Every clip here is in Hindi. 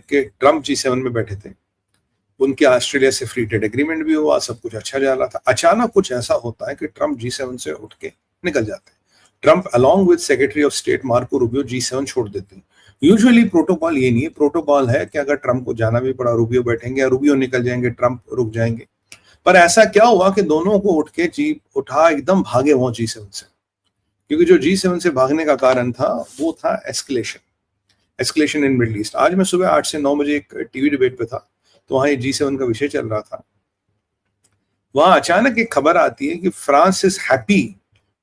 कि ट्रम्प G7 में बैठे थे, उनके ऑस्ट्रेलिया से फ्री ट्रेड एग्रीमेंट भी हुआ, सब कुछ अच्छा जा रहा था। अचानक कुछ ऐसा होता है कि ट्रम्प G7 से उठ के निकल जाते हैं। Trump along with secretary of state Marco Rubio G7 छोड़ देते हैं। यूजुअली प्रोटोकॉल ये नहीं है, प्रोटोकॉल है कि अगर ट्रम्प को जाना भी पड़ा रूबियो बैठेंगे, या रूबियो निकल जाएंगे, ट्रम्प रुक जाएंगे। पर ऐसा क्या हुआ कि दोनों को उठ के उठा एकदम भागे वो G7 से, क्योंकि जो G7 से भागने का कारण था वो था एस्केलेशन इन मिडिल ईस्ट। आज मैं सुबह 8 से 9 बजे एक टीवी डिबेट पे था, तो वहां G7 का विषय चल रहा था। वहां अचानक एक खबर आती है कि France is happy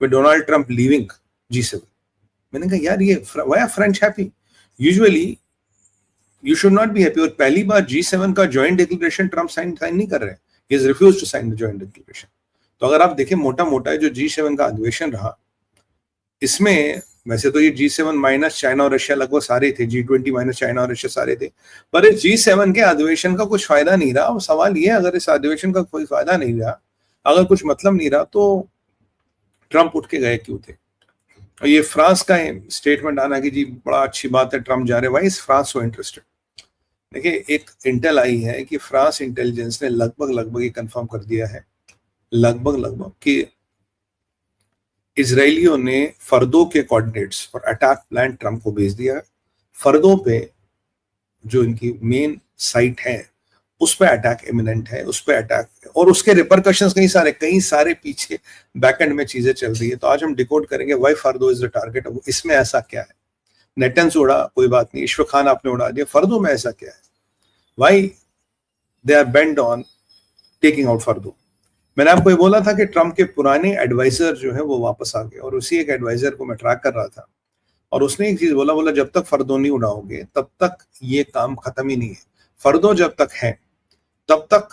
with Donald Trump leaving G7। मैंने कहा यार, ये why are French happy? Usually you should not be happy. और पहली बार G7 का जॉइंट डिक्लेरेशन ट्रंप साइन नहीं कर रहे हैं, he is refused to sign the joint declaration. तो अगर आप देखें मोटा मोटा जो G7 का अधिवेशन रहा, इसमें वैसे तो ये G7 माइनस चाइना और रशिया लगभग सारे थे, G20 माइनस चाइना और रशिया सारे थे, पर इस G7 के अधिवेशन का कुछ फायदा नहीं रहा। और सवाल ये है, अगर इस अधिवेशन का कोई फायदा नहीं रहा, अगर कुछ मतलब नहीं रहा, तो ट्रंप उठ के गए क्यों थे? और ये फ्रांस का स्टेटमेंट आना कि जी बड़ा अच्छी बात है ट्रंप जा रहे, why is France so interested? देखिए, एक इंटेल आई है कि फ्रांस इंटेलिजेंस ने लगभग ये कंफर्म कर दिया है, लगभग कि इजरायलियों ने फर्दो के कोऑर्डिनेट्स और अटैक प्लान ट्रंप को भेज दिया। फर्दो पे जो इनकी मेन साइट है, उस पे अटैक इमिनेंट है, उस पे अटैक और उसके रिपरकशंस कई सारे पीछे बैकएंड में चीजें चल रही है। तो आज हम डिकोड करेंगे व्हाई फर्दो इज द टारगेट। इसमें ऐसा क्या है? नेटन्स उड़ा, कोई बात नहीं, इश्फाक खान आपने उड़ा दिया, फर्दो में ऐसा क्या है? Why they are bent on taking out Fordow? मैंने आपको ये बोला था कि ट्रंप के पुराने एडवाइजर जो है वो वापस आ गए, और उसी एक एडवाइजर को मैं ट्रैक कर रहा था, और उसने एक चीज बोला जब तक फर्दो नहीं उड़ाओगे तब तक ये काम खत्म ही नहीं है। फर्दो जब तक है तब तक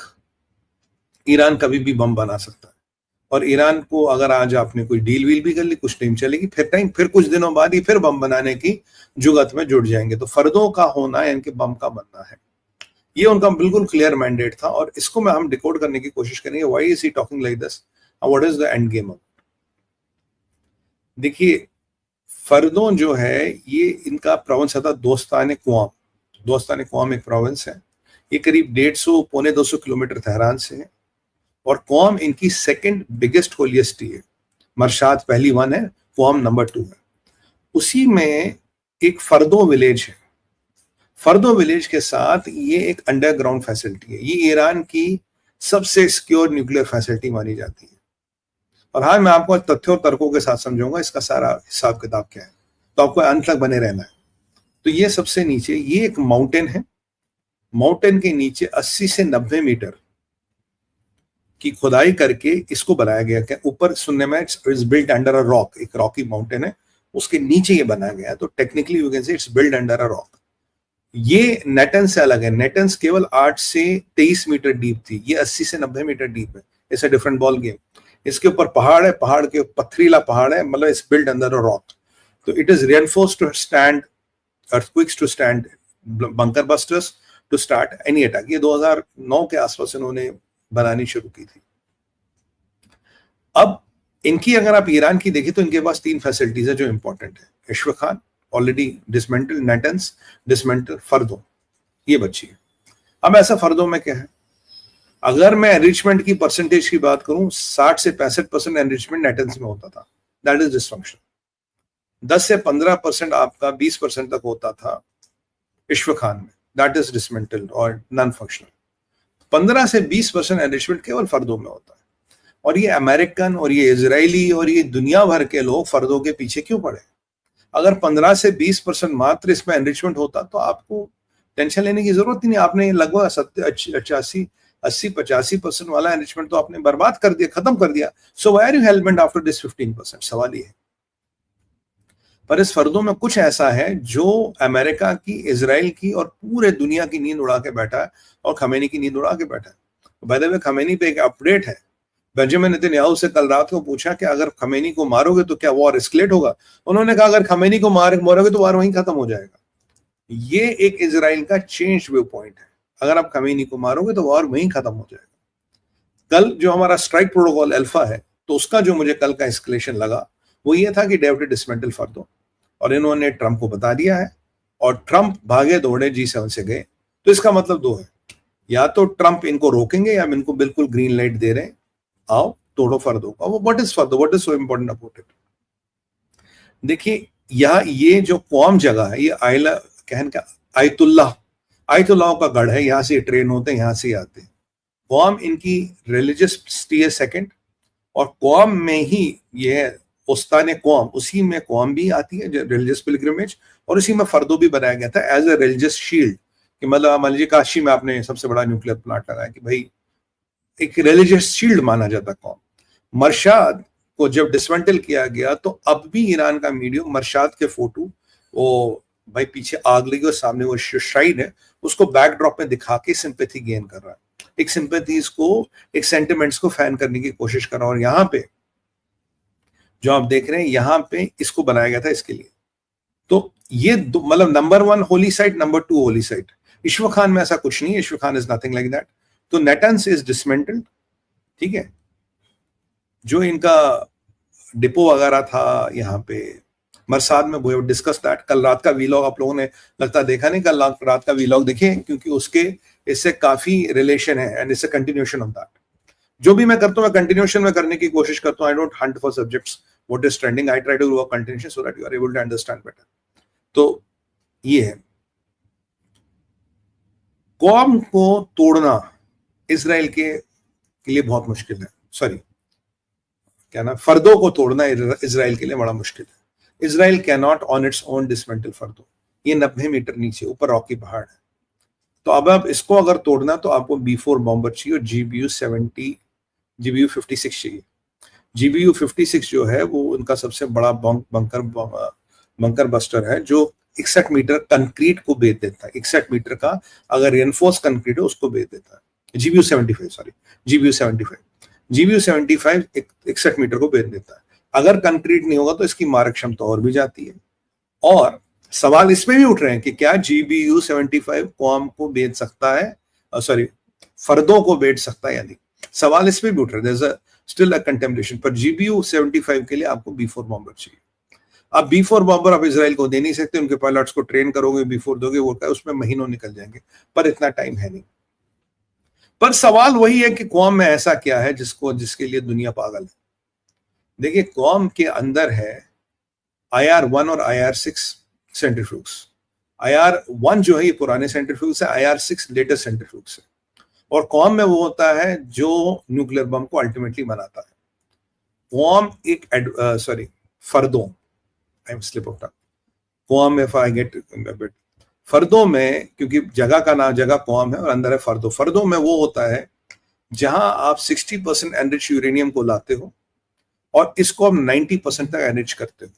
ईरान कभी भी बम बना सकता है, और ईरान को अगर आज आपने कोई डील वील भी कर ली, कुछ टाइम चलेगी, फिर कुछ दिनों बाद ही फिर बम बनाने की जुगत में जुड़ जाएंगे। तो फर्दो का होना यानी कि बम का बनना है, ये उनका बिल्कुल क्लियर मैंडेट था, और इसको मैं हम डिकोड करने की कोशिश करेंगे। Why is he talking like this, what is the end game? देखिए, फर्दो जो है ये इनका प्रोविंस था दोस्तान क़्वाम एक प्रोविंस है। ये करीब 150 पौने 200 किलोमीटर तेहरान से है, और क़्वाम इनकी सेकंड बिगेस्ट होलियस्ट है। मरशाद पहली 1 है, क़्वाम नंबर 2 है। उसी में एक फर्दो विलेज है। फर्दो विलेज के साथ ये एक अंडरग्राउंड फैसिलिटी है। ये ईरान की सबसे सिक्योर न्यूक्लियर फैसिलिटी मानी जाती है। और हाँ, मैं आपको तथ्यों और तर्कों के साथ समझाऊंगा इसका सारा हिसाब किताब क्या है, तो आपको अंत तक बने रहना है। तो ये सबसे नीचे ये एक माउंटेन है। माउंटेन के नीचे 80 से 90 मीटर की खुदाई करके इसको बनाया गया। क्या ऊपर सुनने में it's built under a rock, एक रॉकी माउंटेन है, उसके नीचे ये बनाया गया है। तो technically you can say it's built under a rock. ये नेटन्स से अलग है। नेटन्स केवल 8 से 23 मीटर डीप थी, ये 80 से 90 मीटर डीप है। It's a different ball game. इसके ऊपर पहाड़ है, पहाड़ के पथरीला पहाड़ है, मतलब it's built under a rock. तो it is reinforced to stand earthquakes, to stand bunker busters, to start any attack। ये 2009 के आसपास इन्होंने बनानी शुरू की थी। अब इनकी अगर आप ईरान की देखिए तो इनके पास 3 फैसिलिटीज है जो इंपॉर्टेंट है। Isfahan already dismantle, Natanz dismantle, Fordow ये बची है। अब ऐसा फर्दो में क्या है? अगर मैं एनरिचमेंट की परसेंटेज की बात करूं, 60 से 65% एनरिचमेंट नेटन्स में होता था, दैट इज डिसफंक्शन। 10 से 15% आपका 20% तक होता था इश्फाक खान में, दैट इज डिसमेंटल और नॉन फंक्शनल। 15 से 20% एनरिचमेंट केवल फर्दो में होता है। और ये अमेरिकन और ये इजरायली और ये दुनिया भर के लोग फर्दो के पीछे क्यों पड़े? अगर 15 से 20% मात्र इसमें एनरिचमेंट होता तो आपको टेंशन लेने की जरूरत ही नहीं। आपने लगभग 80-85% वाला एनरिचमेंट तो आपने बर्बाद कर दिया, खत्म कर दिया। So why are you hellbent after this 15%? सवाल ये है। पर इस फर्दो में कुछ ऐसा है जो अमेरिका की, इजराइल की और पूरे दुनिया की नींद उड़ा के बैठा है, और खमेनी की नींद उड़ा के बैठा है। बाय द वे, खमेनी पे एक अपडेट है। बेंजामिन नेतन्याहू से कल रात को पूछा कि अगर खमेनी को मारोगे तो क्या वॉर एस्केलेट होगा? उन्होंने कहा अगर खमेनी को मारोगे तो वॉर वहीं खत्म हो जाएगा। ये एक इजराइल का चेंज व्यू पॉइंट है। अगर आप खमेनी को मारोगे तो वॉर वहीं खत्म हो जाएगा। कल जो हमारा स्ट्राइक प्रोटोकॉल अल्फा है, तो उसका जो मुझे कल का एस्केलेशन लगा वो ये था कि डेविड डिसमेंटल फर्दो, और इन्होंने ट्रंप को बता दिया है, और ट्रंप भागे दौड़े G7 से गए। तो इसका मतलब दो है, या तो ट्रंप इनको रोकेंगे या इनको बिल्कुल ग्रीन लाइट दे रहे हैं, आओ तोड़ो फर्दो का। वो what is फर्दो, what is so important about it? देखिए यहाँ ये जो कौम जगह है, ये आयला कहन का आयतुल्लाह का गढ़ है, यहाँ से ट्रेन होते हैं, यहाँ से आते हैं। कौम इनकी रिलीजियस सिटी है सेकंड, और कौम में ही ये उस्तान कौम, उसी में कौम भी आती है रिलीजियस पिलग्रिमेज, और उसी में फर्दो भी बनाया गया था एज ए रिलीजियस शील्ड, कि मतलब मान लीजिए काशी में आपने सबसे बड़ा न्यूक्लियर प्लांट लगाया, कि भाई एक रिलीजियस शील्ड माना जाता कौम। मरशाद को जब डिसमेंटल किया गया तो अब भी ईरान का मीडिया मरशाद के फोटो, वो भाई पीछे आग लगी और सामने वो श्राइन है, उसको बैकड्रॉप में दिखा के सिंपैथी गेन कर रहा है, एक सिंपैथीज को, एक सेंटिमेंट्स को फैन करने की कोशिश कर रहा है। और यहाँ पे जो आप देख रहे हैं, यहाँ पे इसको बनाया गया था इसके लिए। तो ये मतलब number 1 holy site, number 2 holy site. Isfahan में ऐसा कुछ नहीं है, Isfahan is nothing like that. तो नेटन्स इज डिसमेंटल्ड, ठीक है। जो इनका डिपो वगैरह था यहाँ पे मरसाद में, वो डिस्कस दैट। कल रात का वीलॉग आप लोगों ने लगता देखा नहीं, कल रात का वीलॉग देखिए, क्योंकि उसके इससे काफी रिलेशन है and it's a continuation of that. जो भी मैं करता हूँ, मैं कंटिन्यूएशन में करने की कोशिश करता हूँ। I don't hunt for subjects what is trending, I try to do a continuation so that you are able to understand better. तो ये है, कौम को तोड़ना इजराइल के लिए बहुत मुश्किल है। सॉरी, क्या ना, फर्दों को तोड़ना इजराइल के लिए बड़ा मुश्किल है। Israel can not on its own dismantle Fordow. ये 90 मीटर नीचे ऊपर रॉकी पहाड़ है। तो अब इसको अगर तोड़ना तो आपको B4 बॉम्बर चाहिए और GBU 56 चाहिए। GBU 56 जो है वो उनका सबसे बड़ा बंकर बस्टर है, जो 61 मीटर कंक्रीट को बेच देता है। 61 मीटर का अगर रेनफोर्स कंक्रीट है उसको बेच देता है। GBU 75 61 मीटर को बेच देता है। अगर कंक्रीट नहीं होगा तो इसकी मारक क्षमता और भी जाती है। और सवाल इसमें भी उठ रहे हैं कि क्या GBU 75 कौम को बेच सकता है, सॉरी फर्दों को बेच सकता है या नहीं, सवाल इसमें भी उठ रहा है। There is still a contemplation. पर GBU 75 के लिए आपको B4 बॉम्बर चाहिए। अब B4 बॉम्बर आप इजराइल को दे नहीं सकते, उनके पायलट्स को ट्रेन करोगे, B4 दोगे, वो उसमें महीनों निकल जाएंगे, पर इतना टाइम है नहीं। पर सवाल वही है कि कौम में ऐसा क्या है जिसके लिए दुनिया पागल है। देखिए, कौम के अंदर है IR-1 और IR-6 सेंट्रीफ्यूग्स। IR-1 जो है ये पुराने सेंट्रीफ्यूग्स है, IR-6 लेटेस्ट सेंट्रीफ्यूग्स है। और कौम में वो होता है जो न्यूक्लियर बम को अल्टीमेटली बनाता है। कौम एक Fordow, I am slip of tongue, कौम में आई गेट बिट, फर्दों में, क्योंकि जगह का नाम जगह कौम है और अंदर है फर्दों। फर्दों में वो होता है जहां आप 60% एनरिच यूरेनियम को लाते हो और इसको आप 90% तक एनरिच करते हो।